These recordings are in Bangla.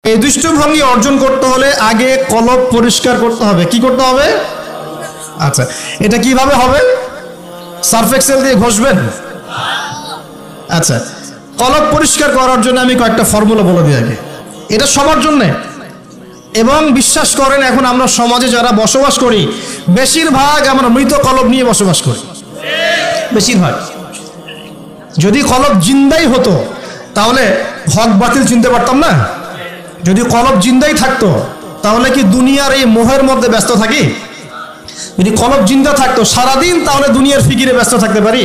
এই দৃষ্টিভঙ্গি অর্জন করতে হলে আগে কলব পরিষ্কার করতে হবে। কি করতে হবে? আচ্ছা, এটা কিভাবে হবে? সার্ফ এক্সেল দিয়ে ঘষবেন? আচ্ছা, কলব পরিষ্কার করার জন্য আমি কয়েকটা ফর্মুলা বলে দিই আগে। এটা সবার জন্যে, এবং বিশ্বাস করেন এখন আমরা সমাজে যারা বসবাস করি বেশিরভাগ আমরা মৃত কলব নিয়ে বসবাস করি। বেশিরভাগ। যদি কলব জিন্দাই হতো তাহলে হক বাতিল চিনতে পারতাম না। যদি কলব জিন্দাই থাকতো তাহলে কি দুনিয়ার এই মোহের মধ্যে ব্যস্ত থাকি? যদি কলব জিন্দা থাকতো সারাদিন তাহলে দুনিয়ার ফিকিরে ব্যস্ত থাকতে পারি।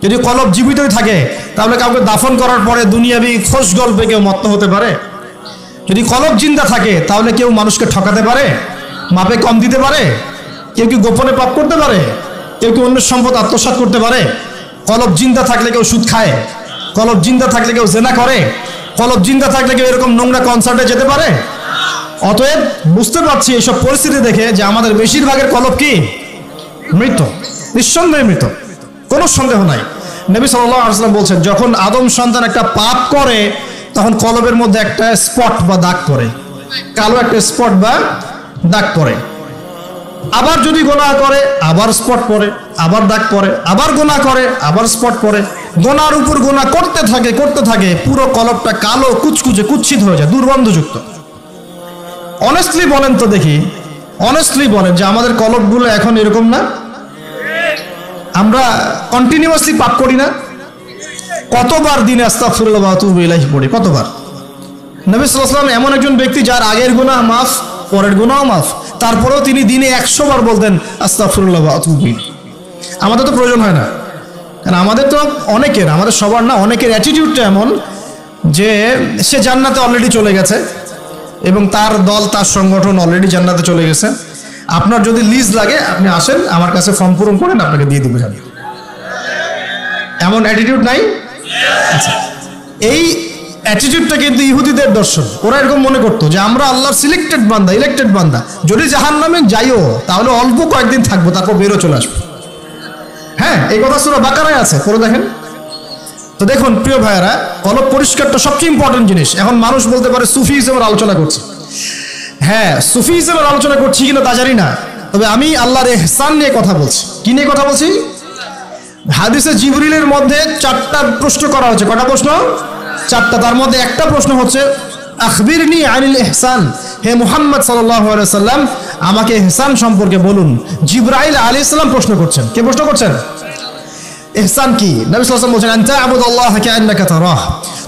যদি কলব জীবিতই থাকে তাহলে কাউকে দাফন করার পরে দুনিয়াবি খোশ গল্পে কেউ মত্ত হতে পারে। যদি কলব জিন্দা থাকে তাহলে কেউ মানুষকে ঠকাতে পারে, মাপে কম দিতে পারে, কেউ কি গোপনে পাপ করতে পারে, কেউ কি অন্যের সম্পদ আত্মসাৎ করতে পারে। কলব জিন্দা থাকলে কেউ সুদ খায়, কলব জিন্দা থাকলে কেউ জেনা করে, কলব জিন্দা থাকলে কেউ এরকম নোংরা কনসার্টে যেতে পারে। অতএব বুঝতে পারছি এইসব পরিস্থিতি দেখে যে আমাদের বেশিরভাগের কলব কি? মৃত, নিঃসন্দেহে মৃত, কোনো সন্দেহ নাই। নবী সাল্লাল্লাহু আলাইহি ওয়াসাল্লাম বলছেন যখন আদম সন্তান একটা পাপ করে তখন কলবের মধ্যে একটা স্পট বা দাগ পড়ে, কালো একটা স্পট বা দাগ পড়ে। আবার যদি গুনাহ করে আবার স্পট পড়ে, আবার দাগ পড়ে, আবার গুনাহ করে আবার স্পট পড়ে। গুনার উপর গুনাহ করতে থাকে পুরো কলবটা কালো কুচকুচে কুৎসিত হয়ে যায়, দুর্গন্ধযুক্ত। অনেস্টলি বলেন তো দেখি, অনেস্টলি বলেন যে আমাদের কলবগুলো এখন এরকম না? আমরা কন্টিনিউয়াসলি পাপ করি না? কতবার দিনে আস্তাগফিরুল্লাহ ওয়া আতুবু ইলাইহি পড়ি? কতবার? নবী সাল্লাল্লাহু আলাইহি ওয়াসাল্লাম এমন একজন ব্যক্তি যার আগের গুনাহ মাফ, পরের গুনাহও মাফ, তারপরেও তিনি দিনে 100 বার বলতেন আস্তাগফিরুল্লাহ ওয়া আতুবু ইলাইহি। আমাদের তো প্রয়োজন হয় না, কারণ আমাদের তো অনেকের, আমাদের সবার না, অনেকের অ্যাটিটিউডটা এমন যে সে জান্নাতে অলরেডি চলে গেছে এবং তার দল তার সংগঠন অলরেডি জান্নাতে চলে গেছে। আপনার যদি লিজ লাগে আপনি আসেন, আমার কাছে ফর্ম পূরণ করেন, আপনাকে দিয়ে দিব জানি। এমন অ্যাটিটিউড নাই? আচ্ছা, এই অ্যাটিটিউডটা কিন্তু ইহুদিদের দর্শন। ওরা এরকম মনে করতো যে আমরা আল্লাহর সিলেক্টেড বান্দা, ইলেক্টেড বান্দা, যদি জাহান্নামে যাইও তাহলে অল্প কয়েকদিন থাকবো, তারপর বেরো চলে আসবো। হ্যাঁ, এই কথা সূরা বাকারায় আছে, পড়ে দেখেন তো। দেখুন প্রিয় ভাইয়েরা, কলব পরিষ্কারটা সবচেয়ে ইম্পর্টেন্ট জিনিস। এখন মানুষ বলতে পারে সুফিজমের আলোচনা করছে। হ্যাঁ, সুফিজমের আলোচনা করছি কিনা তা জানি না, তবে আমি আল্লাহর ইহসান নিয়ে কথা বলছি। কি নিয়ে কথা বলছি? হাদিসে জিবরিলের মধ্যে 4টা প্রশ্ন করা হচ্ছে। কটা প্রশ্ন? 4টা। তার মধ্যে একটা প্রশ্ন হচ্ছে আখবিরনি আনিল ইহসান, হে মুহাম্মদ সাল্লাল্লাহু আলাইহি ওয়াসাল্লাম আমাকে ইহসান সম্পর্কে বলুন। জিবরাইল আলাইহিস সালাম প্রশ্ন করছেন। কে প্রশ্ন করছেন? ইহসান কি? নবী সাল্লাল্লাহু আলাইহি ওয়াসাল্লাম বলেন আনতা আবুদাল্লাহ কাআন্নাকা তারাহ,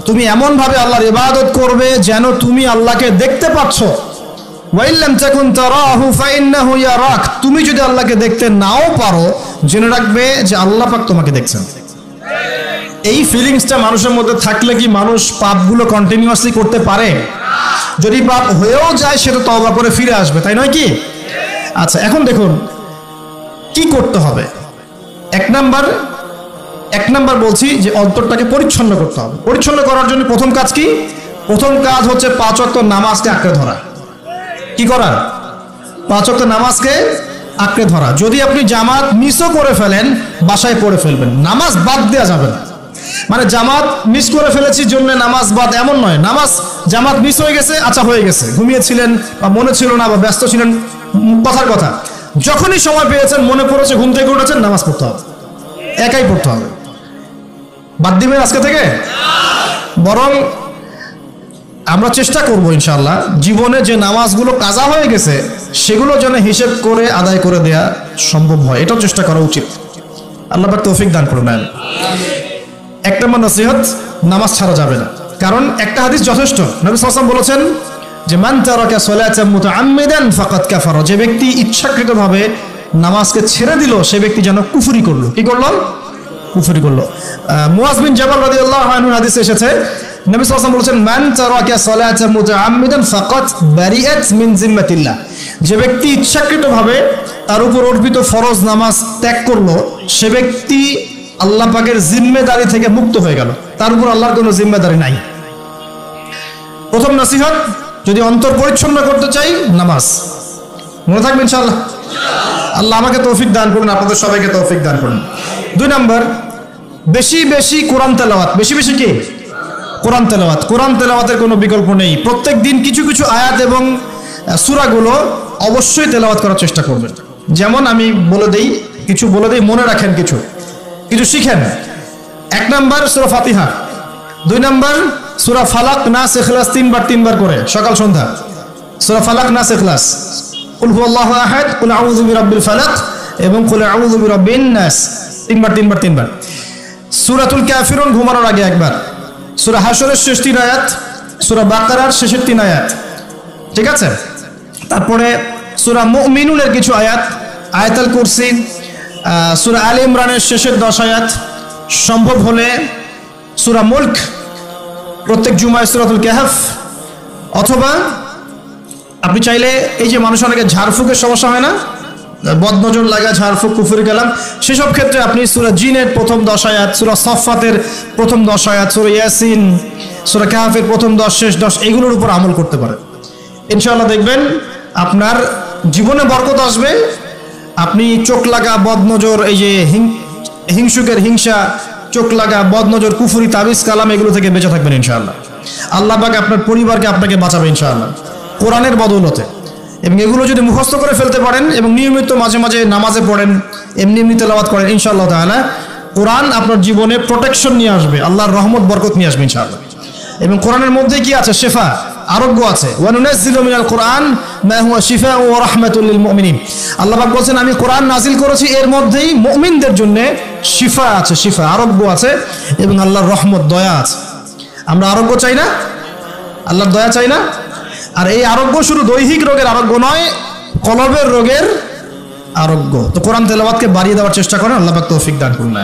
তুমি এমন ভাবে আল্লাহর ইবাদত করবে যেন তুমি আল্লাহকে দেখতে পাচ্ছ। ওয়া ইল্লাম তাকুন তারাহু ফাইন্নাহু ইয়ারাক, তুমি যদি আল্লাহকে দেখতে নাও পারো জেনে রাখবে যে আল্লাহ পাক তোমাকে দেখছেন। এই ফিলিংসটা মানুষের মধ্যে থাকলে কি মানুষ পাপগুলো কন্টিনিউয়াসলি করতে পারে? যদি পাপ হয়েও যায় সেটা তওবা করে ফিরে আসবে, তাই নয় কি? আচ্ছা, এখন দেখুন কি করতে হবে। এক নাম্বার বলছি যে অন্তরটাকে পরিচ্ছন্ন করতে হবে। পরিচ্ছন্ন করার জন্য প্রথম কাজ কি? প্রথম কাজ হচ্ছে 5 ওয়াক্ত নামাজকে আঁকড়ে ধরা। কি করা? 5 ওয়াক্ত নামাজকে আঁকড়ে ধরা। যদি আপনি জামাত মিসও করে ফেলেন বাসায় পড়ে ফেলবেন, নামাজ বাদ দেওয়া যাবে না। মানে জামাত মিস করে ফেলেছি জন্য নামাজ বাদ এমন নয়। জামাত মিস হয়ে গেছে, আচ্ছা হয়ে গেছে, ঘুমিয়েছিলেন বা মনে ছিল না বা ব্যস্ত ছিলেন, কথার কথা যখনই সময় পেয়েছেন, মনে পড়েছে, ঘুম থেকে উঠেছেন, নামাজ পড়তে হবে, একাই পড়তে হবে। বাদ দিবেন আজকে থেকে? বরং আমরা চেষ্টা করব ইনশাআল্লাহ জীবনে যে নামাজগুলো কাজা হয়ে গেছে সেগুলো যেন হিসেব করে আদায় করে দেয়া সম্ভব হয়, এটাও চেষ্টা করা উচিত। আল্লাহ পাক তৌফিক দান করুন। এক নম্বর নসিহত, নামাজ ছাড়া যাবে না। কারণ একটা হাদিস যথেষ্ট। নবী সাল্লাল্লাহু আলাইহি ওয়াসাল্লাম বলেছেন যে মান তারাকা সালাতান মুতাআম্মিদান ফাকাদ কাফারা, যে ব্যক্তি ইচ্ছাকৃতভাবে নামাজকে ছেড়ে দিল সে ব্যক্তি যেন কুফরি করলো। কি করলো? কুফরি করলো। মুআজ বিন জাবাল রাদিয়াল্লাহু আনহু হাদিসে এসেছে নবী সাল্লাল্লাহু আলাইহি ওয়াসাল্লাম বলেছেন মান তারাকা সালাতান মুতাআম্মিদান ফাকাদ বারিআত মিন জিম্মাতিল্লাহ, যে ব্যক্তি ইচ্ছাকৃতভাবে তার উপর অর্পিত ফরজ নামাজ ত্যাগ করলো সে ব্যক্তি আল্লাহ পাকের জিম্মেদারি থেকে মুক্ত হয়ে গেল, তার উপর আল্লাহর কোনো জিম্মেদারি নাই। প্রথম নসিহত, যদি অন্তর পরিচ্ছন্ন করতে চাই নামাজ। মনে থাকবে ইনশাআল্লাহ। আল্লাহ আমাকে তৌফিক দান করুন, আপনাদের সবাইকে তৌফিক দান করুন। 2 নম্বর, বেশি বেশি কোরআন তেলাওয়াত। বেশি বেশি কি? কোরআন তেলাওয়াতের কোনো বিকল্প নেই। প্রত্যেক দিন কিছু কিছু আয়াত এবং সূরাগুলো অবশ্যই তেলাওয়াত করার চেষ্টা করবেন। যেমন আমি বলে দেই, মনে রাখেন, কিছু শিখেন। 1 নাম্বার সূরা ফাতিহা, 2 নাম্বার সূরা ফালাক, নাস, ইখলাস 3বার করে সকাল সন্ধ্যা। সূরা ফালাক, নাস, ইখলাস, কুল হুয়াল্লাহু আহাদ, কুল আউযু বিরাব্বিল ফালাক এবং কুল আউযু বিরাব্বিন নাস 3বার। সূরাতুল কাফিরুন ঘুমানোর আগে একবার, সূরা হাশরের শেষ 3 আয়াত, সূরা বাকারার শেষের 3 আয়াত, ঠিক আছে? তারপরে সূরা মুমিনুনের কিছু আয়াত, আয়াতুল কুরসি, সূরা আলে ইমরানের শেষের 10 আয়াত, সম্ভব হলে সূরা মুলক, প্রত্যেক জুমায় সূরাতুল কাহফ, অথবা আপনি চাইলে এই যে মানুষ অনেকে ঝাড়ফুঁকের সমস্যা হয় না, বদনজর লাগা, ঝাড়ফুঁক, কুফরি কালাম, সেসব ক্ষেত্রে আপনি সূরা জিনের প্রথম 10 আয়াত, সূরা সাফফাতের প্রথম 10 আয়াত, সূরা ইয়াসিন, সূরা কাহফের প্রথম 10 শেষ 10 এগুলোর উপর আমল করতে পারেন। ইনশাআল্লাহ দেখবেন আপনার জীবনে বরকত আসবে। আপনি চোখ লাগা, বদনজর, এই যে হিংসুকের হিংসা, চোখ লাগা, বদনজর, কুফরি, তাবিজ, কালাম এগুলো থেকে বেঁচে থাকবেন ইনশাআল্লাহ। আল্লাহ পাক আপনার পরিবারকে আপনাকে বাঁচাবে ইনশাআল্লাহ কোরআনের বদৌলতে। এবং এগুলো যদি মুখস্থ করে ফেলতে পারেন এবং নিয়মিত মাঝে মাঝে নামাজে পড়েন, এমনি তেলাওয়াত করেন, ইনশাআল্লাহ তাআলা কোরআন আপনার জীবনে প্রোটেকশন নিয়ে আসবে, আল্লাহর রহমত বরকত নিয়ে আসবে ইনশাআল্লাহ। এবং কোরআনের মধ্যে কি আছে? শিফা, আরোগ্য আছে। ওয়া নুনাজ্জিলু মিনাল কোরআন মা হুয়া শিফাউ ওয়া রাহমাতুল লিল মুমিনিন। আল্লাহ পাক বলেন আমি কোরআন নাজিল করেছি, এর মধ্যেই মুমিনদের জন্য শিফা আছে, শিফা, আরোগ্য আছে এবং আল্লাহর রহমত, দয়া আছে। আমরা আরোগ্য চাই না? আল্লাহর দয়া চাই না? আর এই আরোগ্য শুধু দৈহিক রোগের আরোগ্য নয়, কলবের রোগের আরোগ্য। তো কোরআন তেলাওয়াতকে বাড়িয়ে দেওয়ার চেষ্টা করেন, আল্লাহ পাক তৌফিক দান করুন।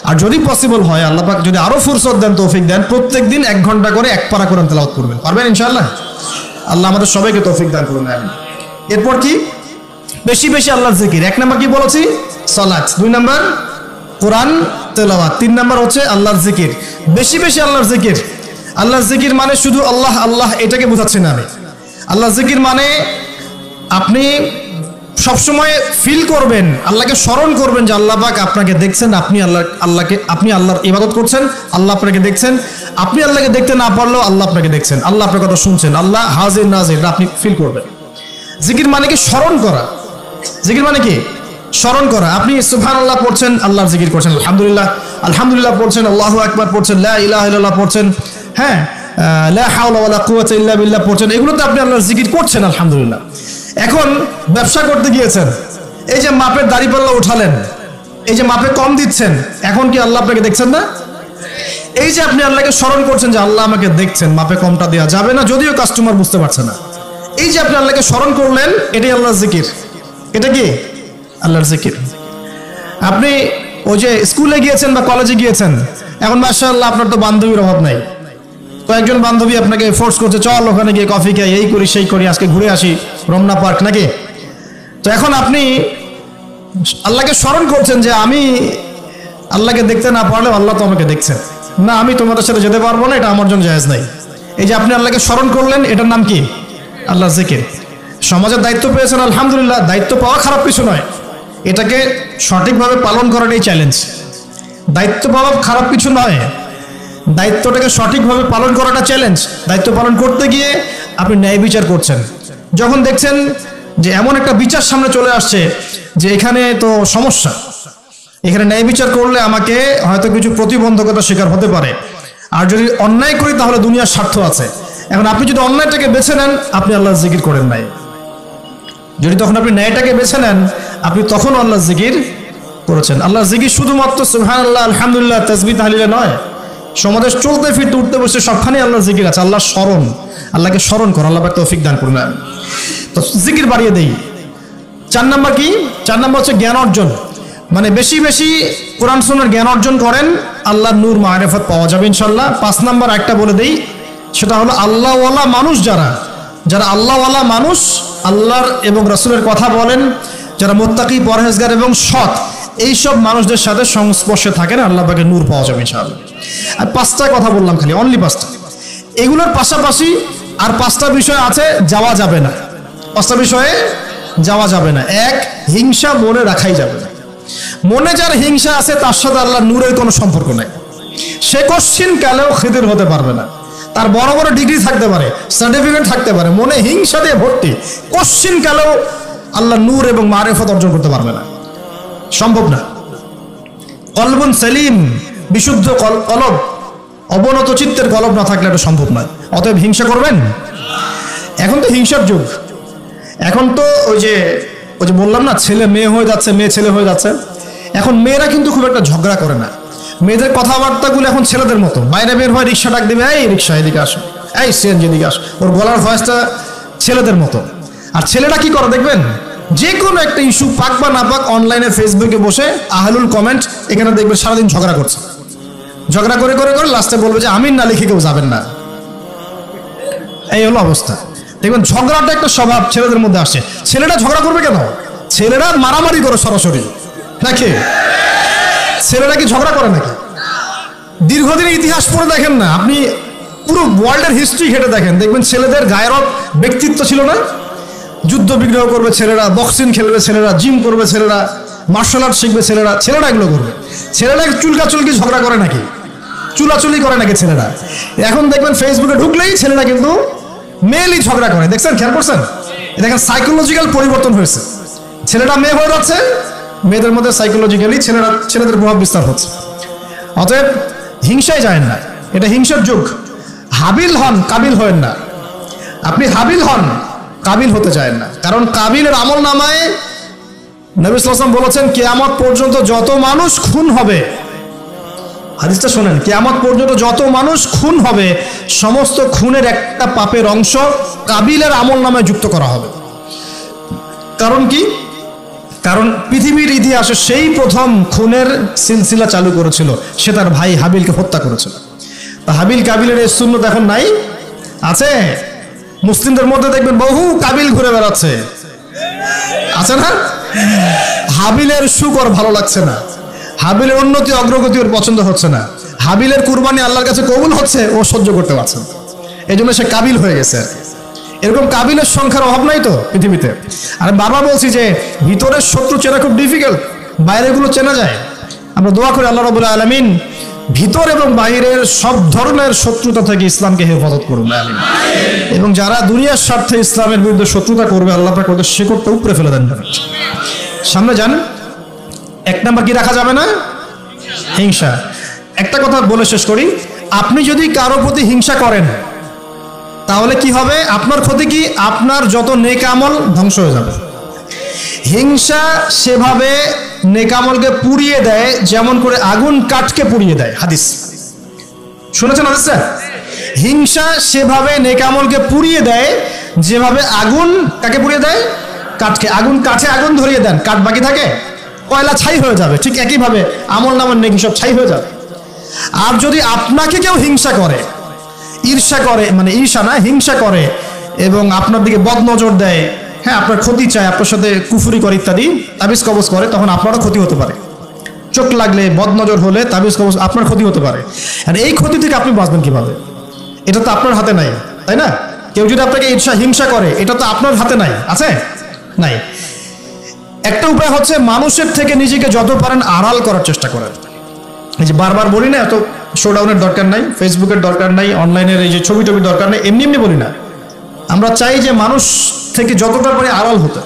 আর যদি পসিবল হয়, আল্লাহ পাক যদি আরো ফুরসত দেন, তৌফিক দেন, প্রত্যেক দিন 1 ঘন্টা করে 1 পারা কোরআন তেলাওয়াত করবেন। পারবেন ইনশাআল্লাহ? আল্লাহ আমাদের সবাইকে তৌফিক দান করুন। এরপর কি? বেশি বেশি আল্লাহর জিকির। 1 নাম্বার কি বলেছি? সালাত। 2 নাম্বার কোরআন তেলাওয়াত। 3 নাম্বার হচ্ছে আল্লাহর জিকির। বেশি বেশি আল্লাহর জিকির। আল্লাহর জিকির মানে শুধু আল্লাহ আল্লাহ এটাকে বোঝাচ্ছি না আমি। আল্লাহর জিকির মানে আপনি সবসময় ফিল করবেন, আল্লাহকে স্মরণ করবেন যে আল্লাহ পাক আপনাকে দেখছেন, আপনি আল্লাহর ইবাদত করছেন, আল্লাহ আপনাকে দেখছেন। আপনি আল্লাহকে দেখতে না পারলেও আল্লাহ আপনাকে দেখছেন, আল্লাহ আপনার কথা শুনছেন, আল্লাহ হাজির নাজির, আপনি ফিল করবেন। জিকির মানে কি? স্মরণ করা। জিকির মানে কি? স্মরণ করা। আপনি সুবহানাল্লাহ পড়ছেন, আল্লাহর জিকির করছেন, আলহামদুলিল্লাহ পড়ছেন, আল্লাহু আকবার পড়ছেন, লা ইলাহা ইল্লাল্লাহ পড়ছেন, হ্যাঁ, লা হাওলা ওয়ালা কুওয়াতা ইল্লা বিল্লাহ পড়ছেন, এগুলোতে আপনি আল্লাহর জিকির করছেন, আলহামদুলিল্লাহ। এখন ব্যবসা করতে গিয়েছেন, এই যে মাপের দাড়িপাল্লা উঠালেন, এই যে মাপে কম দিচ্ছেন, এখন কি আল্লাহ আপনাকে দেখছেন না? এই যে আপনি আল্লাহকে স্মরণ করছেন যে আল্লাহ আমাকে দেখছেন, মাপে কমটা দেওয়া যাবে না, যদিও কাস্টমার বুঝতে পারছে না। এই যে আপনি আল্লাহকে স্মরণ করলেন, এটাই আল্লাহর জিকির। এটা কি? আল্লাহর জিকির। আপনি ওই যে স্কুলে গিয়েছেন বা কলেজে গিয়েছেন, এখন মাশাআল্লাহ আপনার তো বান্ধবীর অভাব নাই, কয়েকজন বান্ধবী আপনাকে ফোর্স করছে, চল ওখানে গিয়ে কফি খাই, এই করি সেই করি, আজকে ঘুরে আসি রমনা পার্ক, নাকি? তো এখন আপনি আল্লাহকে স্মরণ করছেন যে আমি আল্লাহকে দেখতে না পারলেও আল্লাহ তো আমাকে দেখছেন, না আমি তোমাদের সাথে যেতে পারবো না, এটা আমার জন্য জায়েজ নাই। এই যে আপনি আল্লাহকে স্মরণ করলেন, এটার নাম কি? আল্লাহর জিকির। সমাজের দায়িত্ব পেয়েছেন, আলহামদুলিল্লাহ, দায়িত্ব পাওয়া খারাপ কিছু নয়, এটাকে সঠিকভাবে পালন করাটাই চ্যালেঞ্জ। দায়িত্ব পাওয়া খারাপ কিছু নয়, দায়িত্বটাকে সঠিকভাবে পালন করাটা চ্যালেঞ্জ। দায়িত্ব পালন করতে গিয়ে আপনি ন্যায় বিচার করছেন, যখন দেখছেন যে এমন একটা বিচার সামনে চলে আসছে যে এখানে তো সমস্যা, এখানে ন্যায় বিচার করলে আমাকে হয়তো কিছু প্রতিবন্ধকতার শিকার হতে পারে, আর যদি অন্যায় করি তাহলে দুনিয়ার স্বার্থ আছে। এখন আপনি যদি অন্যায়টাকে বেছে নেন, আপনি আল্লাহর জিকির করেন নাই। যদি তখন আপনি ন্যায়টাকে বেছে নেন, আপনি তখন আল্লাহর জিকির করেছেন। আল্লাহর জিকির শুধুমাত্র সুবহানাল্লাহ, আলহামদুলিল্লাহ, তাসবিহ, তাহলিলে নয়, সমাজের চলতে ফিরতে উঠতে বসে সবখানে আল্লাহর জিকির আছে। আল্লাহর স্মরণ, আল্লাহকে স্মরণ করো, আল্লাহ পাক তৌফিক দান করুন। তো জিকির বাড়িয়ে দেই। 4 নাম্বার কি? 4 নাম্বার হচ্ছে জ্ঞান অর্জন। মানে বেশি বেশি কোরআন সুন্নাহর জ্ঞান অর্জন করেন, আল্লাহর নূর মারিফত পাওয়া যাবে ইনশাআল্লাহ। 5 নাম্বার একটা বলে দেই, সেটা হলো আল্লাহওয়ালা মানুষ, যারা আল্লাহওয়ালা মানুষ, আল্লাহর এবং রাসূলের কথা বলেন, যারা মুত্তাকি, পরহেজগার এবং সৎ, এইসব মানুষদের সাথে সংস্পর্শে থাকেন, আল্লাহ পাকের নূর পাওয়া যাবে ইনশাআল্লাহ। আর 5টা কথা বললাম, খালি অনলি 5টা। এগুলোর পাশাপাশি আর 5টা বিষয় আছে, যাওয়া যাবে না। 5টা বিষয়ে যাওয়া যাবে না। 1, হিংসা মনে রাখাই যাবে না। মনে যার হিংসা আছে, তার সাথে আল্লাহর নূরের কোনো সম্পর্ক নাই। সে কোশ্চিন কালেও খিদির হতে পারবে না। তার বড় বড় ডিগ্রি থাকতে পারে, সার্টিফিকেট থাকতে পারে, মনে হিংসা দিয়ে ভর্তি, কোশ্চিন কালেও আল্লাহ নূর এবং মারিফত অর্জন করতে পারবে না, সম্ভব না। কলবুন সেলিম, বিশুদ্ধ কলব, অবনত চিত্তের কলব না থাকলে এটা সম্ভব নয়। অতএব হিংসা করবেন। এখন তো হিংসার যুগ, এখন তো ওই যে বললাম না, ছেলে মেয়ে হয়ে যাচ্ছে, মেয়ে ছেলে হয়ে যাচ্ছে। এখন মেয়েরা কিন্তু খুব একটা ঝগড়া করে না, মেয়েদের কথাবার্তাগুলো এখন ছেলেদের মতো। বাইরে বের হয়, রিক্সা ডাক দেবে, এই রিক্সা এদিকে আসো, এই সিএনজি এদিকে আসো, ওর গলার ভয়েসটা ছেলেদের মতো। আর ছেলেরা কি করে দেখবেন, যে কোনো একটা ইস্যু পাক বা না পাক, অনলাইনে ফেসবুকে বসে আহলুল কমেন্ট, এখানে দেখবেন সারাদিন ঝগড়া করছে, ঝগড়া করে করে করে লাস্টে বলবে যে আমিন না লিখে কেউ যাবেন না। এই হলো অবস্থা। দেখবেন ঝগড়াটা একটা স্বভাব ছেলেদের মধ্যে আসে। ছেলেরা ঝগড়া করবে কেন? ছেলেরা মারামারি করে সরাসরি নাকি? ছেলেরা কি ঝগড়া করে নাকি? দীর্ঘদিনের ইতিহাস পড়ে দেখেন না আপনি, পুরো ওয়ার্ল্ডের হিস্ট্রি ঘেটে দেখেন, দেখবেন ছেলেদের গায়রত ব্যক্তিত্ব ছিল না? যুদ্ধ বিগ্রহ করবে ছেলেরা, বক্সিং খেলবে ছেলেরা, জিম করবে ছেলেরা, মার্শাল আর্ট শিখবে ছেলেরা, ছেলেরা এগুলো করবে। ছেলেরা চুলকাচুলকি ঝগড়া করে নাকি? চুলাচুলি করে নাকি ছেলেরা? এখন দেখবেন ফেসবুকে ঢুকলেই ছেলেরা কিন্তু মেয়েলি ঝগড়া করে, দেখছেন, খেয়াল করছেন? দেখেন সাইকোলজিক্যাল পরিবর্তন হয়েছে, ছেলেটা মেয়ে হয়ে যাচ্ছে, মেয়েদের মধ্যে সাইকোলজিক্যালি ছেলেদের প্রভাব বিস্তার হচ্ছে। অতএব হিংসায় যায় না, এটা হিংসার যুগ। হাবিল হন, কাবিল হয়েন না। আপনি হাবিল হন, কাবিল হতে চায় না। কারণ কাবিলের আমল নামায় নবী সাল্লাল্লাহু আলাইহি ওয়াসাল্লাম বলেছেন, কিয়ামত পর্যন্ত যত মানুষ খুন হবে, হাদিসটা শোনেন, কিয়ামত পর্যন্ত যত মানুষ খুন হবে, সমস্ত খুনের একটা পাপের অংশ কাবিলের আমল নামায় যুক্ত করা হবে। কারণ কি? কারণ পৃথিবীর ইতিহাসে সেই প্রথম খুনের সিলসিলা চালু করেছিল, সে তার ভাই হাবিলকে হত্যা করেছিল। হাবিল কাবিলের এই সুন্নত এখন নাই? আছে? মুসলিমদের মধ্যে দেখবেন বহু কাবিল ঘুরে বেড়াচ্ছে, আছে না? হাবিলের সুখ ওর ভালো লাগছে না, হাবিলের উন্নতি অগ্রগতি ওর পছন্দ হচ্ছে না, হাবিলের কুরবানি আল্লাহর কাছে কবুল হচ্ছে, ও সহ্য করতে পারছে না, এই জন্য সে কাবিল হয়ে গেছে। এরকম কাবিলের সংখ্যার অভাব নাই তো পৃথিবীতে। আর বাবা বলছি যে ভিতরের শত্রু চেনা খুব ডিফিকাল্ট, বাইরেগুলো চেনা যায়। আমরা দোয়া করি আল্লাহ রাব্বুল আলামিন ভিতর এবং বাইরের সব ধরনের শত্রুতা থেকে ইসলামকে হেফাজত করুন, আমিন। এবং যারা দুনিয়ার স্বার্থে ইসলামের বিরুদ্ধে শত্রুতা করবে, আল্লাহ পাক ওদের শিকড়টা উপরে ফেলে দেন। সামনে যান। এক নাম্বার কি রাখা যাবে না? হিংসা। একটা কথা বলে শেষ করি, আপনি যদি কারো প্রতি হিংসা করেন তাহলে কি হবে? আপনার ক্ষতি কি? আপনার যত নেক আমল ধ্বংস হয়ে যাবে। হিংসা সেভাবে নেক আমলকে পুড়িয়ে দেয় যেমন করে আগুন কাঠকে পুড়িয়ে দেয়। হাদিস শুনেছেন হাদিসটা? হিংসা সেভাবে নেক আমলকে পুড়িয়ে দেয় যেভাবে আগুন কাকে পুড়িয়ে দেয়? কাঠকে। আগুন কাঠে আগুন ধরিয়ে দেন, কাঠ বাকি থাকে, কয়লা ছাই হয়ে যাবে। ঠিক একইভাবে আমল নামার নেকি সব ছাই হয়ে যাবে। আর যদি আপনাকে কেউ হিংসা করে, ঈর্ষা করে, মানে ঈর্ষা না, হিংসা করে এবং আপনার দিকে বদনজর দেয়, হ্যাঁ, আপনার ক্ষতি চায়, আপনার সাথে কুফরি করে ইত্যাদি, তাবিজ কবজ করে, তখন আপনারও ক্ষতি হতে পারে। চোখ লাগলে, বদনজর হলে, তাবিজ কবজ, আপনার ক্ষতি হতে পারে। আর এই ক্ষতি থেকে আপনি বাঁচবেন কিভাবে? এটা তো আপনার হাতে নাই, তাই না? কেউ যদি আপনাকে ঈর্ষা হিংসা করে, এটা তো আপনার হাতে নাই, আছে? নাই। একটা উপায় হচ্ছে মানুষের থেকে নিজেকে যত পারেন আড়াল করার চেষ্টা করেন। এই যে বারবার বলি না, এত শোডাউনের দরকার নাই, ফেসবুকের দরকার নাই, অনলাইনের এই যে ছবি টবির দরকার নেই, এমনি এমনি বলি না। আমরা চাই যে মানুষ থেকে যতটা পারে আড়াল হতে,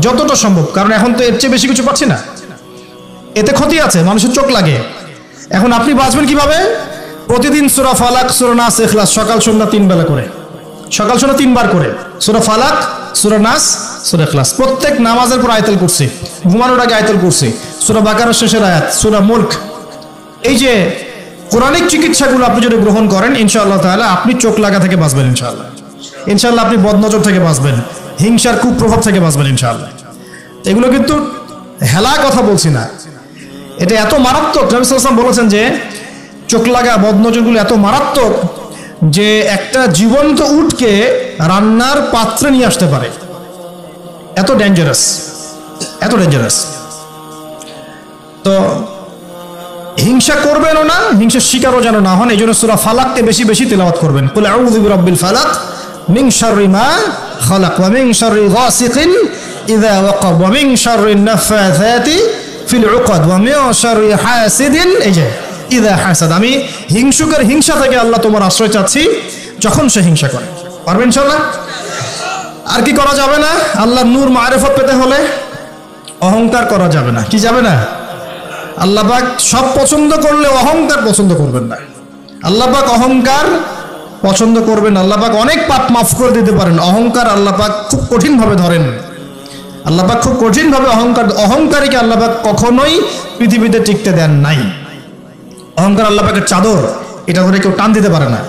যতটা সম্ভব। কারণ এখন তো এর চেয়ে বেশি কিছু পাচ্ছি না, এতে ক্ষতি আছে, মানুষের চোখ লাগে। এখন আপনি বাঁচবেন কিভাবে? প্রতিদিন সূরা ফালাক, সূরা নাস, ইখলাস সকাল সন্ধ্যা 3 বেলা করে, সকাল সন্ধ্যা 3 বার করে সূরা ফালাক, সূরা নাস, সূরা ইখলাস। প্রত্যেক নামাজের পর আয়াতুল কুরসি, ঘুমানোর আগে আয়াতুল কুরসি, সূরা বাকারার শেষের আয়াত, সূরা মুলক। এই যে কোরআনিক চিকিৎসাগুলো আপনি যদি গ্রহণ করেন, ইনশাআল্লাহ তাআলা আপনি চোখ লাগা থেকে বাঁচবেন। ইনশাআল্লাহ ইনশাআল্লাহ আপনি বদনজর থেকে বাঁচবেন, হিংসার কুপ্রভাব থেকে বাঁচবেন ইনশাআল্লাহ। এগুলো কিন্তু হেলা কথা বলছি না, এটা এত মারাত্মক। নবী সাল্লাল্লাহু আলাইহি ওয়াসাল্লাম বলেছেন যে চোখ লাগা বদনজরগুলো এত মারাত্মক যে একটা জীবন্ত উটকে রান্নার পাত্রে নিয়ে আসতে পারে। এত ডেঞ্জারাস, এত ডেঞ্জারাস। তো হিংসা করবেনও না, হিংসার শিকারও যেন না হন। এই জন্য সূরা ফালাককে বেশি বেশি তিলাওয়াত করবেন। কুল আউযু বিরাব্বিল ফালাক মিন শাররি মা খালাক ওয়া মিন শাররি গাসিকিন ইযা ওয়াকাব ওয়া মিন শাররি নাফাসাতি ফিল উকাদ ওয়া মিন শাররি হাসিদিন। এই যে ইযা হাসাদ, আমি হিংসুকের হিংসা থেকে আল্লাহ তোমার আশ্রয় চাচ্ছি যখন সে হিংসা করে। পারবেন ইনশাআল্লাহ? আর কি করা যাবে না? আল্লাহর নূর মারিফত পেতে হলে অহংকার করা যাবে না। কি যাবে না? আল্লাহ পাক সব পছন্দ করলে অহংকার পছন্দ করবেন না। আল্লাহ পাক অহংকার পছন্দ করবেন। আল্লাহ পাক অনেক পাপ মাফ করে দিতে পারেন, অহংকার আল্লাহ পাক খুব কঠিন ভাবে ধরেন। আল্লাহ পাক খুব কঠিন ভাবে অহংকারীকে আল্লাহ পাক কখনোই পৃথিবীতে টিকতে দেন নাই। অহংকার আল্লাহ পাকের চাদর, এটা ধরে কেউ টান দিতে পারে না।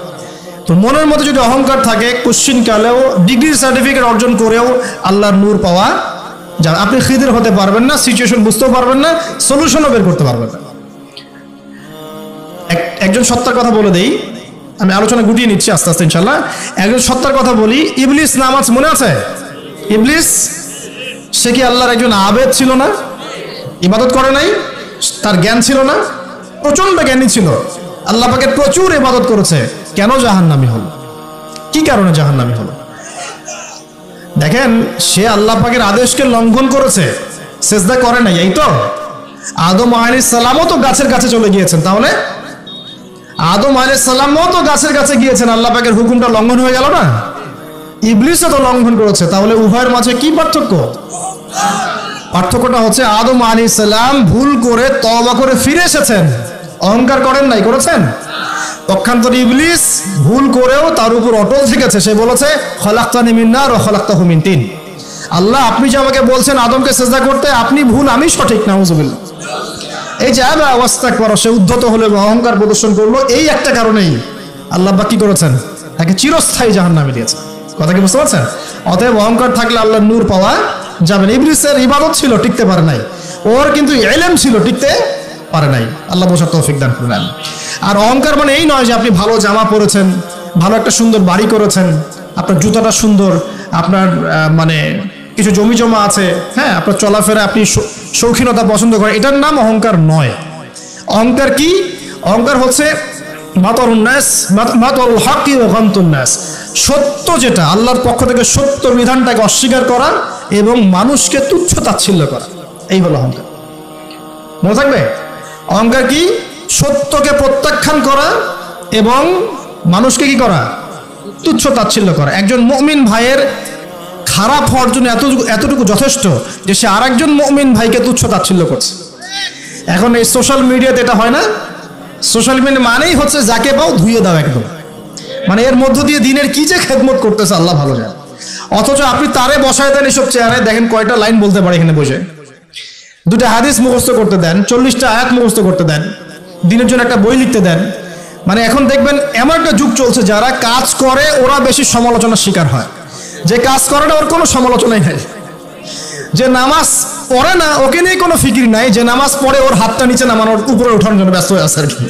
তো মনের মধ্যে যদি অহংকার থাকে, কোশ্চিন কালেও ডিগ্রি সার্টিফিকেট অর্জন করেও আল্লাহর নূর পাওয়া যায়। আপনি খিদির হতে পারবেন না, সিচুয়েশন বুঝতেও পারবেন না, সলিউশনও বের করতে পারবেন না। একজন সত্তার কথা বলে দেই, আমি আলোচনা গুটিয়ে নিচ্ছি আস্তে আস্তে ইনশাল্লাহ। একজন সত্তার কথা বলি, ইবলিস নামাজ মনে আছে? ইবলিস, সে কি আল্লাহর একজন আবেদ ছিল না? ইবাদত করে নাই? তার জ্ঞান ছিল না? প্রচন্ড জ্ঞানী ছিল, আল্লাহ পাকের প্রচুর ইবাদত করেছে। কেন জাহান্নামী হলো? কি কারণে জাহান্নামী হলো? দেখেন, সে আল্লাহ পাকের আদেশকে লঙ্ঘন করেছে, সেজদা করে নাই, এই তো। আদম আলাইহিস সালামও তো গাছের কাছে চলে গিয়েছেন, তাহলে আদম আলাইহিস সালামও তো গাছের কাছে গিয়েছেন, আল্লাহ পাকের হুকুমটা লঙ্ঘন হয়ে গেল না? ইবলিসও তো লঙ্ঘন করেছে, তাহলে উভয়ের মাঝে কি পার্থক্য? পার্থক্যটা হচ্ছে আদম আলাইহিস সালাম ভুল করে তওবা করে ফিরে এসেছেন, অহংকার করেন নাই, করেছেন? পক্ষান্তরে ইবলিস ভুল করেও তার উপর অটল থেকেছে। সে বলেছে খলাকতানি মিন নার ওয়া খলাকতাহু মিন তিন। আল্লাহ, আপনি যে আমাকে বলছেন আদমকে সিজদা করতে, আপনি ভুল, আমি সঠিক। নাউযুবিল্লাহ। এই যে আবা ওয়াস্তাকবার, সে উদ্ধত হলো, অহংকার প্রদর্শন করলো, এই একটা কারণেই আল্লাহ পাক কি করেছেন? তাকে চিরস্থায়ী জাহান্নামে দিয়েছেন। কথা কি বুঝতে পারছেন? অতএব অহংকার থাকলে আল্লাহর নূর পাওয়া যাবে না। ইবলিসের ইবাদত ছিল, টিকতে পারে নাই। ওর কিন্তু ইলম ছিল, টিকতে পারে নাই। আল্লাহ বোঝার তৌফিক দান করুন। আর অহংকার মানে এই নয় যে আপনি ভালো জামা পরেছেন, ভালো একটা সুন্দর বাড়ি করেছেন, আপনার জুতাটা সুন্দর, আপনার মানে কিছু জমি জমা আছে, হ্যাঁ, আপনার চলাফেরা, আপনি শৌখিনতা পছন্দ করেন, এটার নাম অহংকার নয়। অহংকার কি? অহংকার হচ্ছে মাতারুল হাক্কি ওয়া গামতুন নাস, সত্য যেটা আল্লাহর পক্ষ থেকে, সত্য বিধানটাকে অস্বীকার করা এবং মানুষকে তুচ্ছ তাচ্ছিল্য করা, এই হলো অহংকার। মনে থাকবে? অহংকার কি? সত্যকে প্রত্যাখ্যান করা এবং মানুষকে কি করা? তুচ্ছ তাচ্ছিল্য করা। একজন মুমিন ভাইয়ের খারাপ হওয়ার জন্য এতটুকু যথেষ্ট যে সে আরেকজন মুমিন ভাইকে তুচ্ছ তাচ্ছিল্য করছে। এখন এই সোশ্যাল মিডিয়াতে এটা হয় না? সোশ্যাল মিডিয়া মানেই হচ্ছে যাকে পাও ধুয়ে দাও একদম, মানে এর মধ্য দিয়ে দিনের কি যে খেদমত করতেছে আল্লাহ ভালো জানে। অথচ আপনি তারে বসায় দেন এসব চেয়ারে, দেখেন কয়টা লাইন বলতে পারে এখানে বসে, দুটা হাদিস মুখস্থ করতে দেন, 40টা আয়াত মুখস্থ করতে দেন, দিনের জন্য একটা বই লিখতে দেন। মানে এখন দেখবেন এমন একটা যুগ চলছে, যারা কাজ করে ওরা বেশি সমালোচনার শিকার হয়, যে কাজ করে না ওর কোনো সমালোচনাই নাই। যে নামাজ পড়ে না ওকে নিয়ে কোনো ফিকির নাই, যে নামাজ পড়ে ওর হাতটা নিচে নামানোর উপরে ওঠানোর জন্য ব্যস্ত হয়ে আছে আর কি।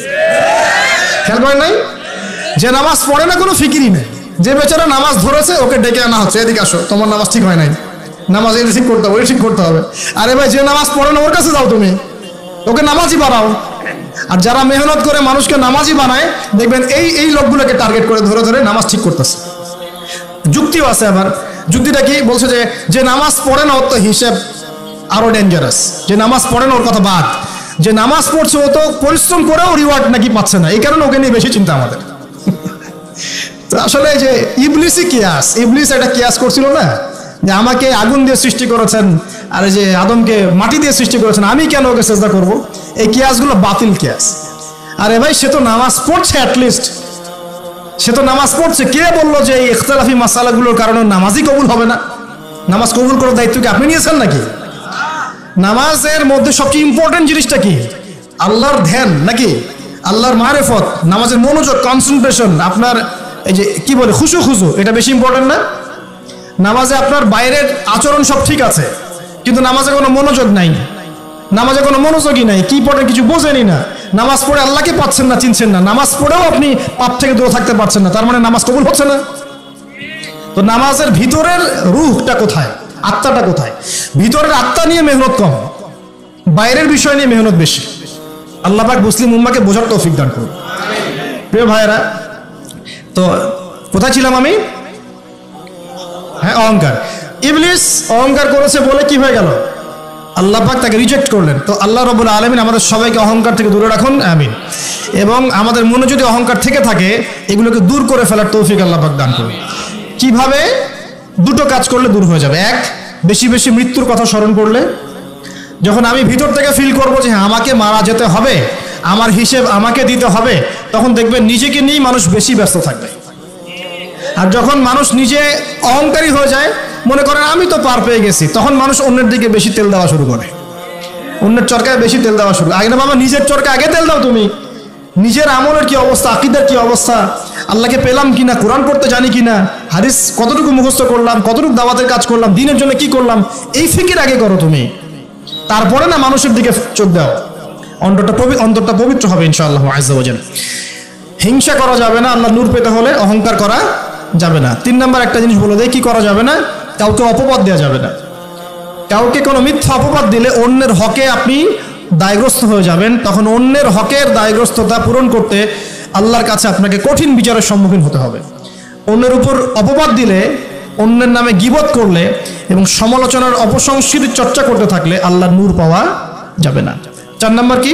খেয়াল করেন নাই? যে নামাজ পড়ে না কোনো ফিকিরই নেই, যে বেচারা নামাজ ধরেছে ওকে ডেকে আনা হচ্ছে, এদিকে আসো, তোমার নামাজ ঠিক হয় নাই, নামাজ এই ঠিক করতে হবে, ওই ঠিক করতে হবে। আরে ভাই, যে নামাজ পড়ে না ওর কাছে যাও, তুমি ওকে নামাজই বানাও। আর যারা মেহনত করে মানুষকে নামাজই বানায়, দেখবেন এই লোকগুলোকে টার্গেট করে ধরে ধরে নামাজ ঠিক করতেছে। যুক্তিও আছে আবার। যুক্তিটা কি বলছে? যে নামাজ পড়ে না ওর তো হিসেব আরো ডেঞ্জারাস। যে নামাজ পড়ে না ওর কথা বাদ, যে নামাজ পড়ছে ও তো পরিশ্রম করেও রিওয়ার্ড নাকি পাচ্ছে না, এই কারণে ওকে নিয়ে বেশি চিন্তা আমাদের। তো আসলে যে ইবলিসই কিয়াস, ইবলিস একটা কিয়াস করছিল না, যে আমাকে আগুন দিয়ে সৃষ্টি করেছেন আর যে আদমকে মাটি দিয়ে সৃষ্টি করেছেন, আমি কেন ওকে সেজদা করব? এই কিয়াসগুলো বাতিল কিয়াস। আরে ভাই, সে তো নামাজ পড়ছে, অ্যাটলিস্ট সে তো নামাজ পড়ছে। কে বললো যে এই ইখতিলাফি মাসালাগুলোর কারণে নামাজই কবুল হবে না? নামাজ কবুল করার দায়িত্ব কি আপনি নিয়েছেন নাকি? নামাজের মধ্যে সবচেয়ে ইম্পর্টেন্ট জিনিসটা কি? আল্লাহর ধ্যান নাকি আল্লাহর মারিফত, নামাজের মনোযোগ, কনসেন্ট্রেশন, আপনার এই যে কি বলে খুশু, এটা বেশি ইম্পর্টেন্ট না? নামাজে আপনার বাইরের আচরণ সব ঠিক আছে, কিন্তু নামাজে কোনো মনোযোগ নাই, নামাজে কোনো মনোযোগই নাই, কি পড়ে কিছু বোঝেনি না, নামাজ পড়ে আল্লাহকে পাচ্ছেন না, চিনছেন না, নামাজ পড়েও আপনি পাপ থেকে দূরে থাকতে পারছেন না, তার মানে নামাজ কবুল হচ্ছে না। তো নামাজের ভিতরের রূহটা কোথায়, আত্মাটা কোথায়? ভিতরের আত্মা নিয়ে মেহনত কম, বাইরের বিষয় নিয়ে মেহনত বেশি। আল্লাহ পাক মুসলিম উম্মাহকে বোঝার তৌফিক দান করুন। প্রিয় ভাইয়েরা, তো কোথায় ছিলাম আমি? হ্যাঁ, অহংকার। ইবলিস অহংকার করেছে বলে কি হয়ে গেল? আল্লাহ পাক তাকে রিজেক্ট করলেন। তো আল্লাহ রাব্বুল আলামিন আমাদের সবাইকে অহংকার থেকে দূরে রাখুন, আমিন। এবং আমাদের মনে যদি অহংকার থেকে থাকে এগুলোকে দূর করে ফেলার তৌফিক আল্লাহ পাক দান করুন। কিভাবে? দুটো কাজ করলে দূর হয়ে যাবে। এক, বেশি বেশি মৃত্যুর কথা স্মরণ করলে, যখন আমি ভিতর থেকে ফিল করবো যে আমাকে মারা যেতে হবে, আমার হিসেব আমাকে দিতে হবে, তখন দেখবেন নিজেকে নিয়েই মানুষ বেশি ব্যস্ত থাকবে। আর যখন মানুষ নিজে অহংকারী হয়ে যায়, মনে করেন আমি তো পার পেয়ে গেছি, তখন মানুষ অন্যের দিকে বেশি তেল দেওয়া শুরু করে, অন্যের চরকায় বেশি তেল দেওয়া শুরু। আগে না বাবা, নিজের চরকায় আগে তেল দাও। তুমি নিজের আমলের কি অবস্থা, আকীদার কি অবস্থা, আল্লাহকে পেলাম কিনা, কোরআন পড়তে জানি কিনা, হাদিস কতটুকু মুখস্থ করলাম, কতটুকু দাওয়াতের কাজ করলাম, দিনের জন্য কি করলাম, এই ফিকির আগে করো তুমি। তারপরে না মানুষের দিকে চোখ দাও। অন্তরটা পবিত্র হবে ইনশাআল্লাহ আযজা ওয়া জাল। হিংসা করা যাবে না আল্লাহ নূর পেতে হলে, অহংকার করা যাবে না। 3 নাম্বার একটা জিনিস বলে দেয়, কি করা যাবে না? কাউকে অপবাদ দেওয়া যাবে না। কাউকে কোনো মিথ্যা অপবাদ দিলে অন্যের হকে আপনি দায়গ্রস্ত হয়ে যাবেন। তখন অন্যের হকের দায়গ্রস্ততা পূরণ করতে আল্লাহর কাছে আপনাকে কঠিন বিচারের সম্মুখীন হতে হবে। অন্যের উপর অপবাদ দিলে, অন্যের নামে গীবত করলে এবং সমালোচনার অপসংস্কৃতির চর্চা করতে থাকলে আল্লাহর নূর পাওয়া যাবে না। 4 নাম্বার কি?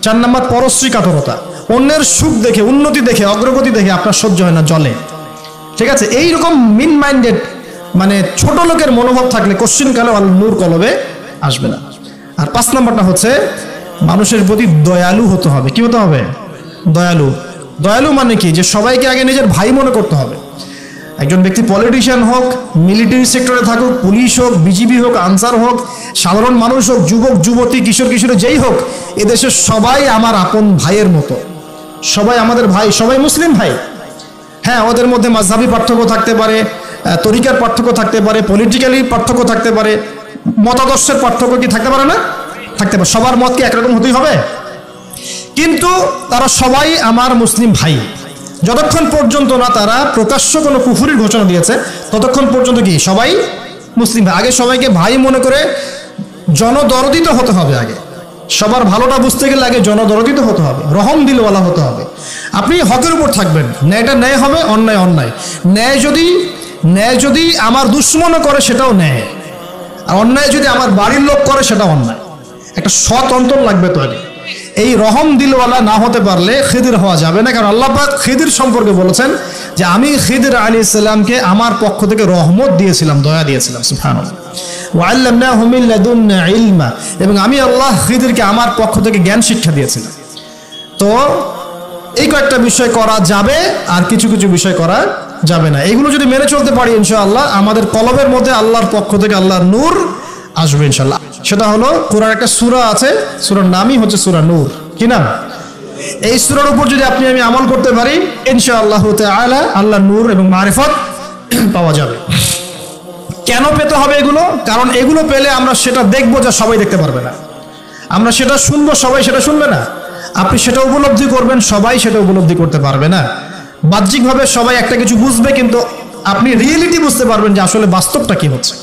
4 নাম্বার পরশ্রী কাতরতা। অন্যের সুখ দেখে, উন্নতি দেখে, অগ্রগতি দেখে আপনার সহ্য হয় না, জলে। ঠিক আছে? এইরকম মিন মাইন্ডেড, মানে ছোট লোকের মনোভাব থাকলে কোশ্চিন কালে নূর কলবে আসবে না। আর 5 নাম্বারটা হচ্ছে মানুষের প্রতি দয়ালু হতে হবে। কি হতে হবে? দয়ালু। দয়ালু মানে কি? যে সবাইকে আগে নিজের ভাই মনে করতে হবে। একজন ব্যক্তি পলিটিশিয়ান হোক, মিলিটারি সেক্টরে থাকুক, পুলিশ হোক, বিজিবি হোক, আনসার হোক, সাধারণ মানুষ হোক, যুবক যুবতী, কিশোর কিশোরী যেই হোক, এদেশের সবাই আমার আপন ভাইয়ের মতো, সবাই আমাদের ভাই, সবাই মুসলিম ভাই। হ্যাঁ, ওদের মধ্যে মাযহাবী পার্থক্য থাকতে পারে, তরিকার পার্থক্য থাকতে পারে, পলিটিক্যালি পার্থক্য থাকতে পারে, মতাদর্শের পার্থক্য কি থাকতে পারে না? থাকতে পারে। সবার মত কি একরকম হতেই হবে? কিন্তু তারা সবাই আমার মুসলিম ভাই। যতক্ষণ পর্যন্ত না তারা প্রকাশ্য কোনো কুফরির ঘোষণা দিয়েছে, ততক্ষণ পর্যন্ত কি সবাই মুসলিম ভাই। আগে সবাইকে ভাই মনে করে জনদরদিত হতে হবে। আগে সবার ভালোটা বুঝতে গেলে আগে জনদরদিত হতে হবে, রহম দিলওয়ালা হতে হবে। আপনি হকের উপর থাকবেন, ন্যায়টা ন্যায় হবে, অন্যায় অন্যায়। ন্যায় যদি আমার দুশ্মনও করে সেটাও ন্যায়, আর অন্যায় যদি আমার বাড়ির লোক করে সেটাও অন্যায়। একটা সৎ অন্তর লাগবে তো আগে। এই রহম দিলওয়ালা না হতে পারলে খিদির হওয়া যাবে না। কারণ আল্লাহ পাক খিদির সম্পর্কে বলেছেন যে আমি খিদির আলাইহিস সালামকে আমার পক্ষ থেকে রহমত দিয়েছিলাম, দয়া দিয়েছিলাম। সুবহানাল্লাহ। ওয়া আল্লামনাহু মিন লাদুন্না ইলমা, এবং আমি আল্লাহ খিদিরকে আমার পক্ষ থেকে জ্ঞান শিক্ষা দিয়েছিলাম। তো এই কয়েকটা বিষয় করা যাবে, আর কিছু কিছু বিষয় করা যাবে না। এগুলো যদি মেনে চলতে পারি ইনশাআল্লাহ আমাদের কলবের মধ্যে আল্লাহর পক্ষ থেকে আল্লাহর নূর আসবে ইনশাআল্লাহ। সেটা হলো কোরআন একটা সূরা আছে, সূরার নামই হচ্ছে সূরা নূর। কি নাম? এই সূরার উপর যদি আপনি আমি আমল করতে পারি ইনশাআল্লাহ তাআলা আল্লাহর নূর এবং মারিফত পাওয়া যাবে। কেন পেতে হবে এগুলো? কারণ এগুলো পেলে আমরা সেটা দেখবো যা সবাই দেখতে পারবে না, আমরা সেটা শুনবো সবাই সেটা শুনবে না, আপনি সেটা উপলব্ধি করবেন সবাই সেটা উপলব্ধি করতে পারবে না। বাহ্যিকভাবে সবাই একটা কিছু বুঝবে, কিন্তু আপনি রিয়েলিটি বুঝতে পারবেন যে আসলে বাস্তবটা কি হচ্ছে।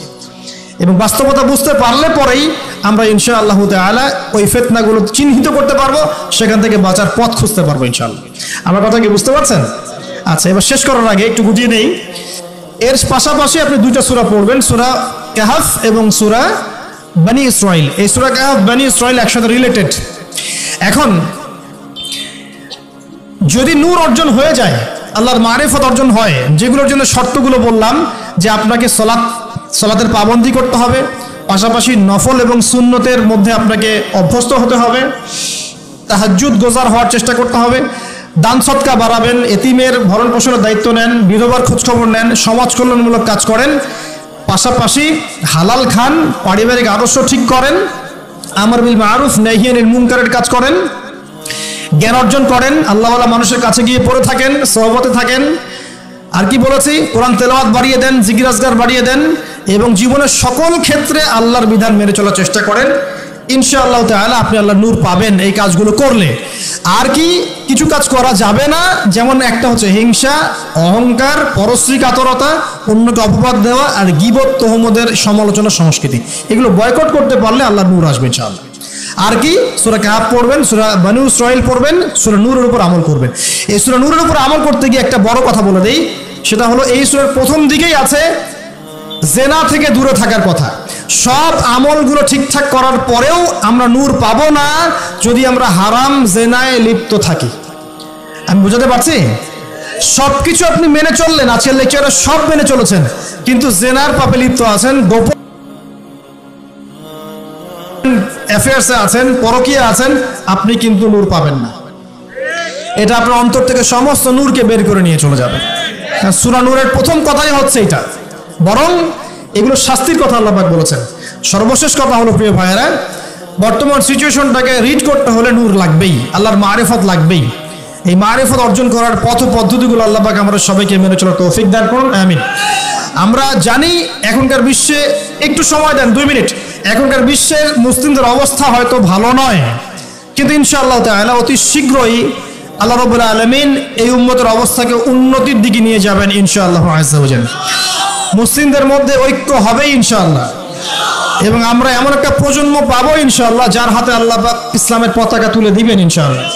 এবং বাস্তবতা বুঝতে পারলে পরেই আমরা ইনশাআল্লাহ তাআলা ওই ফিতনাগুলো চিহ্নিত করতে পারবো, সেখান থেকে বাঁচার পথ খুঁজতে পারবো ইনশাআল্লাহ। আমার কথা কি বুঝতে পারছেন? আচ্ছা, এবার শেষ করার আগে একটু গুটিয়ে নেই। এর পাশাপাশি আপনি 2টা সূরা পড়বেন, সূরা কাহফ এবং সূরা বনী ইসরাইল। এই সূরা কাহফ, বনী ইসরাইল একসাথে রিলেটেড। এখন যদি নূর অর্জন হয়ে যায়, আল্লাহর মারিফত অর্জন হয়, যেগুলোর জন্য শর্তগুলো বললাম, যে আপনাকে সালাতের পাবন্দি করতে হবে, পাশাপাশি নফল এবং সুন্নতের মধ্যে আপনাকে অভ্যস্ত হতে হবে, তাহাজ্জুদ গোজার হওয়ার চেষ্টা করতে হবে, দান সদকা বাড়াবেন, এতিমের ভরণ পোষণের দায়িত্ব নেন, বিধবার খোঁজখবর নেন, সমাজ কল্যাণমূলক কাজ করেন, পাশাপাশি হালাল খান, পারিবারিক আদর্শ ঠিক করেন, আমর বিল মারুফ নাহি আনিল মুনকারের কাজ করেন, জ্ঞান অর্জন করেন, আল্লাহওয়ালা মানুষের কাছে গিয়ে পড়ে থাকেন, সহবতে থাকেন। আর কি বলেছি? কোরআন তেলাওয়াত বাড়িয়ে দেন, জিকির আজকার বাড়িয়ে দেন, এবং জীবনের সকল ক্ষেত্রে আল্লাহর বিধান মেনে চলার চেষ্টা করেন। ইনশাআল্লাহ তাআলা আপনি আল্লাহর নূর পাবেন এই কাজগুলো করলে। আর কি কিছু কাজ করা যাবে না, যেমন একটা হচ্ছে হিংসা, অহংকার, পরশ্রী কাতরতা, অন্যকে অপবাদ দেওয়া, আর গীবত তোহমদের সমালোচনা সংস্কৃতি। এগুলো বয়কট করতে পারলে আল্লাহর নূর আসবে ইনশাআল্লাহ। আর কি? সূরা কাহফ পড়বেন, সূরা বনী ইসরাইল পড়বেন, সূরা নূরের উপর আমল করবেন। এই সূরা নূরের উপর আমল করতে গিয়ে একটা বড় কথা বলে দেই, সেটা হলো এই সূরার প্রথম দিকেই আছে জেনা থেকে দূরে থাকার কথা। সব আমলগুলো ঠিকঠাক করার পরেও আমরা নূর পাবো না যদি আমরা হারাম জেনায় লিপ্ত থাকি। আমি বুঝাতে পারছি? সবকিছু আপনি মেনে চললেন, আজকের লেকচারে সব মেনে চলেছেন, কিন্তু জেনার পাপে লিপ্ত আছেন, গোপন অ্যাফেয়ার্সে আছেন, পরকীয়া আছেন, আপনি কিন্তু নূর পাবেন না। এটা আপনার অন্তর থেকে সমস্ত নূরকে বের করে নিয়ে চলে যাবে। সূরা নূরের প্রথম কথাই হচ্ছে এটা, বরং এগুলো শাস্তির কথা আল্লাহ পাক বলেছেন। সর্বশেষ কথা হলো প্রিয় ভাইয়েরা, বর্তমান সিচুয়েশনটাকে রিড করতে হলে নূর লাগবেই, আল্লাহর মারিফত লাগবেই। এই মারিফত অর্জন করার পথ পদ্ধতিগুলো আল্লাহ পাক আমরা সবাইকে মেনে চলার তৌফিক দান করুন, আমিন। আমরা জানি এখনকার বিশ্বে, একটু সময় দেন 2 মিনিট, এখনকার বিশ্বের মুসলিমদের অবস্থা হয়তো ভালো নয়, কিন্তু ইনশাআল্লাহ তাআলা অতি শীঘ্রই আল্লাহ রাব্বুল আলামিন এই উম্মতের অবস্থাকে উন্নতির দিকে নিয়ে যাবেন ইনশাআল্লাহ আযজা ওয়া জাল। মুসলিমদের মধ্যে ঐক্য হবে ইনশাআল্লাহ, এবং আমরা এমন একটা প্রজন্ম পাবো ইনশাআল্লাহ যার হাতে আল্লাহ পাক ইসলামের পতাকা তুলে দিবেন ইনশাআল্লাহ।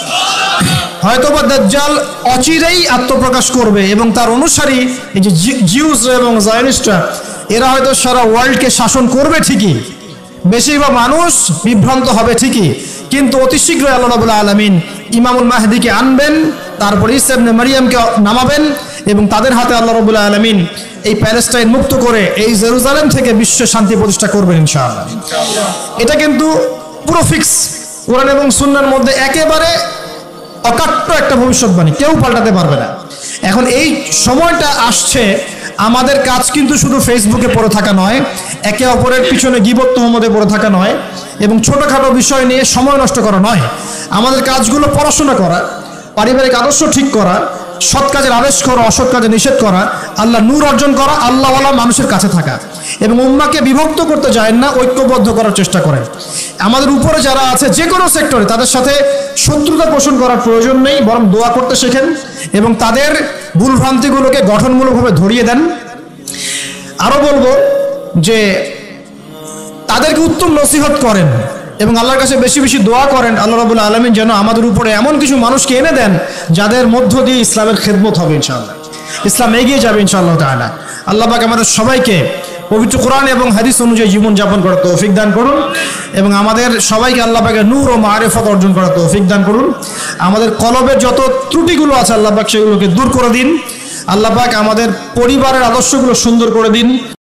হয়তোবা দাজ্জাল অচিরেই আত্মপ্রকাশ করবে এবং তার অনুসারী এই যে জিউস এবং জায়নিস্টরা, এরা হয়তো সারা ওয়ার্ল্ডকে শাসন করবে ঠিকই, বেশিরভাগ মানুষ বিভ্রান্ত হবে ঠিকই, কিন্তু অতি শীঘ্রই আল্লাহ রাব্বুল আলামিন ইমামুল মাহদিকে আনবেন, তারপরে ঈসা ইবনে মারইয়ামকে নামাবেন এবং তাদের হাতে আল্লাহ রাব্বুল আলামিন এই প্যালেস্টাইন মুক্ত করে এই জেরুজালেম থেকে বিশ্ব শান্তি প্রতিষ্ঠা করবেন ইনশাআল্লাহ। এটা কিন্তু পুরো ফিক্স, কোরআন এবং সুন্নাহর মধ্যে একেবারে অকাট্য একটা ভবিষ্যৎবাণী, কেউ পাল্টাতে পারবে না। এখন এই সময়টা আসছে, আমাদের কাজ কিন্তু শুধু ফেসবুকে পড়ে থাকা নয়, একে অপরের পিছনে গীবত তোহমতে পড়ে থাকা নয়, এবং ছোটোখাটো বিষয় নিয়ে সময় নষ্ট করা নয়। আমাদের কাজগুলো পড়াশোনা করা, পারিবারিক আদর্শ ঠিক করা, সৎ কাজের আদেশ করা, অসৎ কাজে নিষেধ করা, আল্লাহ নূর অর্জন করা, আল্লাহওয়ালা মানুষের কাছে থাকা, এবং উম্মাহকে বিভক্ত করতে যায় না, ঐক্যবদ্ধ করার চেষ্টা করেন। আমাদের উপরে যারা আছে যে কোনো সেক্টরে, তাদের সাথে শত্রুতা পোষণ করার প্রয়োজন নেই, বরং দোয়া করতে শেখেন এবং তাদের ভুলভ্রান্তিগুলোকে গঠনমূলকভাবে ধরিয়ে দেন। আরও বলবো যে তাদেরকে উত্তম নসিহত করেন এবং আল্লাহর কাছে বেশি বেশি দোয়া করেন আল্লাহ রাব্বুল আলামিন যেন আমাদের উপরে এমন কিছু মানুষকে এনে দেন যাদের মধ্য দিয়ে ইসলামের খেদমত হবে ইনশাআল্লাহ, ইসলাম এগিয়ে যাবে ইনশাআল্লাহ তাআলা। আল্লাহ পাক আমাদের সবাইকে পবিত্র কোরআন এবং হাদিস অনুযায়ী জীবনযাপন করার তৌফিক দান করুন এবং আমাদের সবাইকে আল্লাহ পাকের নূর ও মারিফত অর্জন করার তৌফিক দান করুন। আমাদের কলবের যত ত্রুটিগুলো আছে আল্লাহ পাক সেগুলোকে দূর করে দিন। আল্লাহ পাক আমাদের পরিবারের আদর্শগুলো সুন্দর করে দিন।